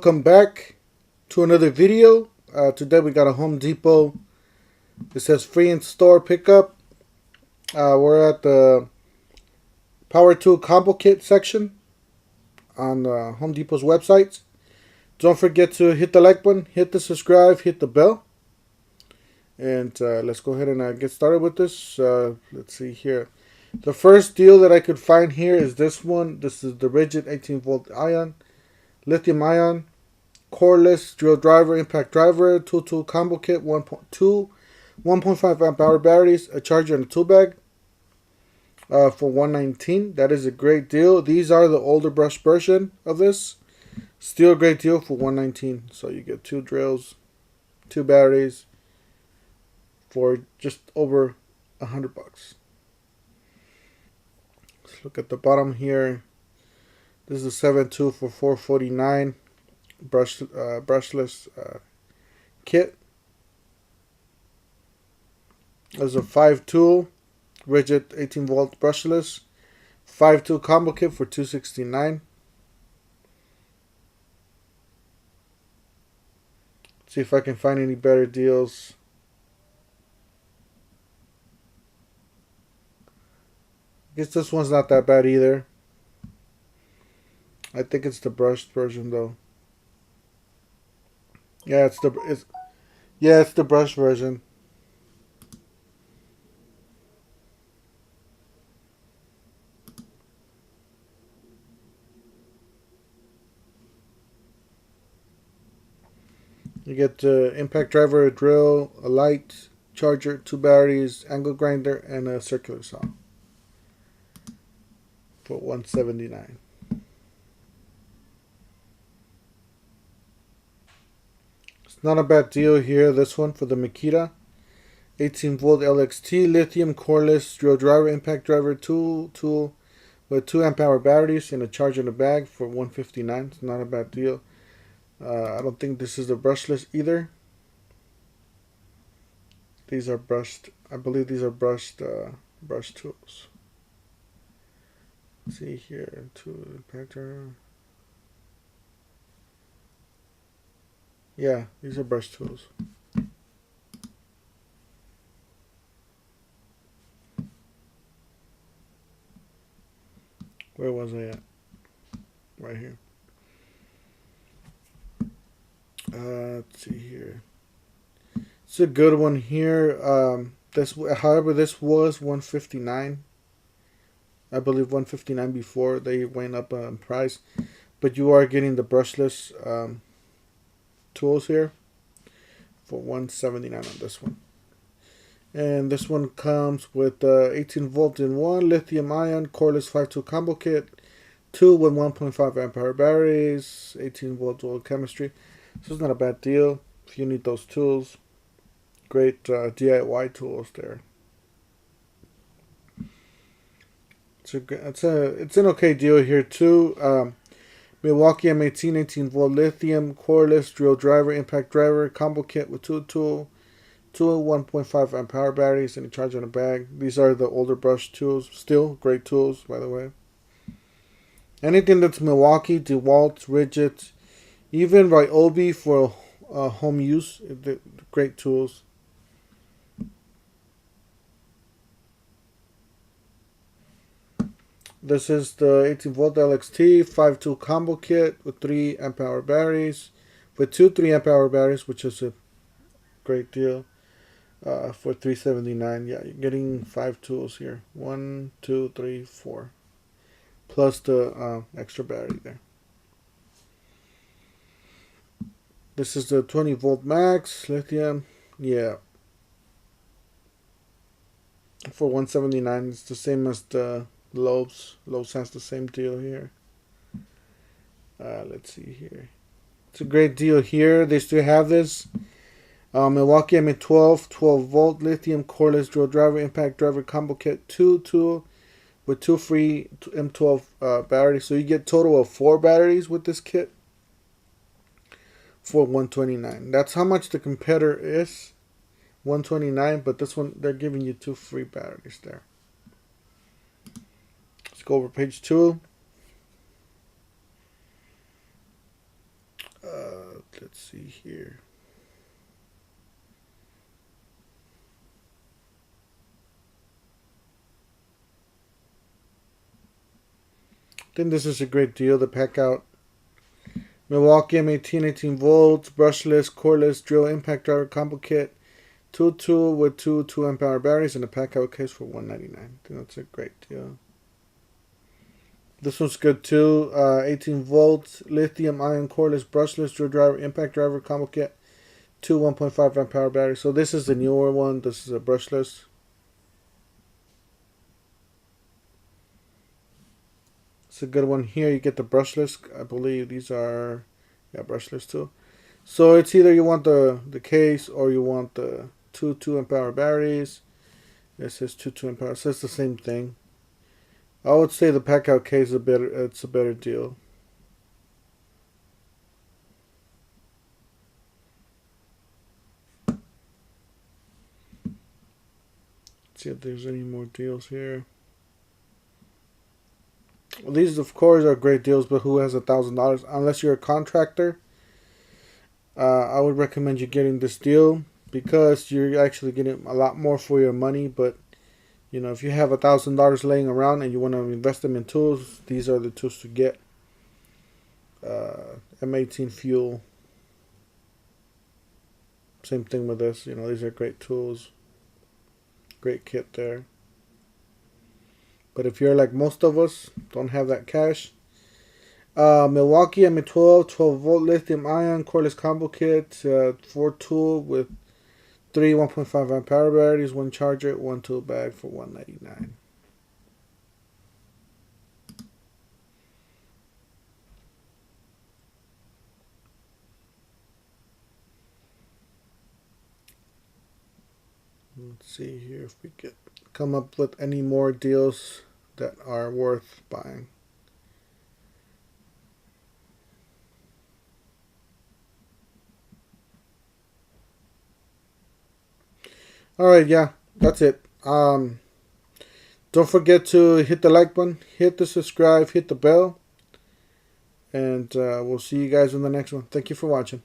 Welcome back to another video. Today we got a Home Depot. It says free in store pickup. We're at the Power Tool Combo Kit section on Home Depot's website. Don't forget to hit the like button, hit the subscribe, hit the bell. And let's go ahead and get started with this. Let's see here. The first deal that I could find here is this one. This is the rigid 18-volt ion, lithium ion, coreless drill driver, impact driver, tool combo kit, 1.5 amp hour batteries, a charger, and a tool bag for $119. That is a great deal. These are the older brush version of this. Still a great deal for $119. So you get 2 drills, 2 batteries for just over $100. Let's look at the bottom here. This is a 7.2 for $449. Brushless kit. There's a 5-tool rigid 18-volt brushless 5-tool combo kit for $269. See if I can find any better deals. I guess this one's not that bad either. I think it's the brushed version though. Yeah, it's the brush version. You get the impact driver, a drill, a light, charger, 2 batteries, angle grinder, and a circular saw for $179. Not a bad deal here. This one for the Makita 18-volt LXT lithium coreless drill driver, impact driver, tool with 2 amp hour batteries and a charger in a bag for $159. It's not a bad deal. I don't think this is the brushless either. These are brushed. I believe these are brushed brush tools. Let's see here, tool impactor. Yeah, these are brush tools. Where was I at? Right here. Let's see here. It's a good one here. However, this was $159. I believe $159 before they went up in price, but you are getting the brushless tools here for $179 on this one. And this one comes with 18-volt in 1 lithium ion coreless 5-tool combo kit, 2 with 1.5 amp hour batteries, 18-volt dual chemistry. So it's not a bad deal if you need those tools. Great DIY tools there. It's an okay deal here too. Milwaukee M18 18-volt lithium coreless drill driver, impact driver combo kit with 2 1.5 amp hour batteries and a charger in a bag. These are the older brush tools. Still great tools, by the way. Anything that's Milwaukee, DeWalt, rigid, even Joby for home use, great tools. This is the 18-volt LXT 5-tool combo kit with 3 amp hour batteries, with 2 3 amp hour batteries, which is a great deal for $379. Yeah, you're getting 5 tools here. 1, 2, 3, 4, plus the extra battery there. This is the 20-volt max lithium. Yeah, for $179. It's the same as the Lowe's. Lowe's has the same deal here. Let's see here. It's a great deal here. They still have this. Milwaukee M12 12-volt lithium coreless drill driver, impact driver combo kit, 2 with 2 free M12 batteries. So you get total of 4 batteries with this kit for $129. That's how much the competitor is. $129, but this one they're giving you 2 free batteries there. Let's go over page 2. think this is a great deal to pack out. Milwaukee M18 18 volts, brushless, cordless drill impact driver combo kit. Tool with two 2 amp-hour batteries and a pack out case for $199. I think that's a great deal. This one's good too. 18 volts, lithium ion cordless, brushless drill driver, impact driver combo kit. Two 1.5 amp-hour batteries. So this is the newer one. This is a brushless. It's a good one here. You get the brushless. I believe these are, yeah, brushless too. So it's either you want the case or you want the two 2 amp-hour batteries. It says two 2 amp-hour, so it's the same thing. I would say the pack out case is it's a better deal. Let's see if there's any more deals here. Well, these of course are great deals, but who has $1,000? Unless you're a contractor, I would recommend you getting this deal, because you're actually getting a lot more for your money. But you know, if you have $1,000 laying around and you want to invest them in tools, these are the tools to get. M18 fuel. Same thing with this. You know, these are great tools. Great kit there. But if you're like most of us, don't have that cash. Milwaukee M12 12 volt lithium ion cordless combo kit, 4 tool with 3 1.5 amp-hour batteries, 1 charger, 1 tool bag for $199. Let's see here if we can come up with any more deals that are worth buying. Alright, yeah, that's it. Don't forget to hit the like button, hit the subscribe, hit the bell, and we'll see you guys in the next one. Thank you for watching.